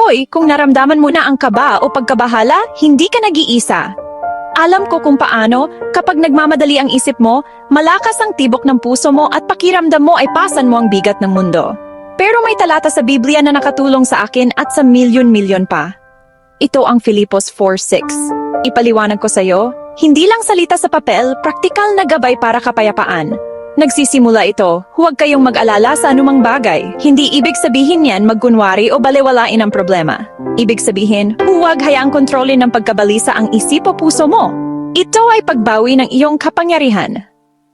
Hoy, kung naramdaman mo na ang kaba o pagkabahala, hindi ka nag-iisa. Alam ko kung paano, kapag nagmamadali ang isip mo, malakas ang tibok ng puso mo at pakiramdam mo ay pasan mo ang bigat ng mundo. Pero may talata sa Biblia na nakatulong sa akin at sa milyon-milyon pa. Ito ang Filipos 4:6. Ipaliwanag ko sa'yo, hindi lang salita sa papel, praktikal na gabay para kapayapaan. Nagsisimula ito, huwag kayong mag-alala sa anumang bagay. Hindi ibig sabihin yan magkunwari o balewalain ang problema. Ibig sabihin, huwag hayaang kontrolin ng pagkabalisa ang isip o puso mo. Ito ay pagbawi ng iyong kapangyarihan.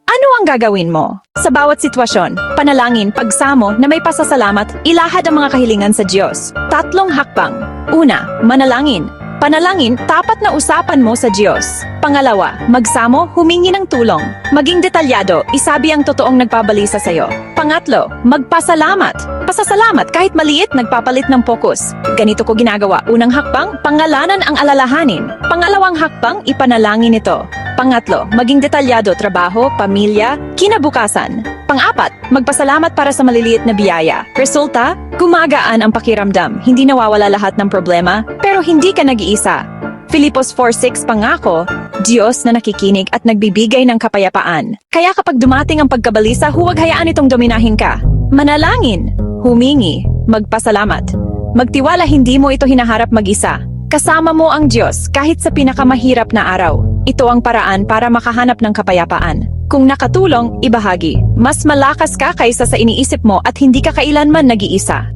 Ano ang gagawin mo? Sa bawat sitwasyon, panalangin, pagsamo na may pasasalamat, ilahad ang mga kahilingan sa Diyos. 3 hakbang. Una, manalangin. Panalangin, tapat na usapan mo sa Diyos. Pangalawa, magsamo, humingi ng tulong. Maging detalyado, isabi ang totoong nagpabalisa sa'yo. Pangatlo, magpasalamat. Pasasalamat kahit maliit, nagpapalit ng pokus. Ganito ko ginagawa. Unang hakbang, pangalanan ang alalahanin. Pangalawang hakbang, ipanalangin ito. Pangatlo, maging detalyado, trabaho, pamilya, kinabukasan. Pang-apat, magpasalamat para sa maliliit na biyaya. Resulta, gumagaan ang pakiramdam. Hindi nawawala lahat ng problema, pero hindi ka nag-iisa. Filipos 4:6 pangako, Diyos na nakikinig at nagbibigay ng kapayapaan. Kaya kapag dumating ang pagkabalisa, huwag hayaan itong dominahin ka. Manalangin, humingi, magpasalamat. Magtiwala, hindi mo ito hinaharap mag-isa. Kasama mo ang Diyos kahit sa pinakamahirap na araw. Ito ang paraan para makahanap ng kapayapaan. Kung nakatulong, ibahagi. Mas malakas ka kaysa sa iniisip mo at hindi ka kailanman nag-iisa.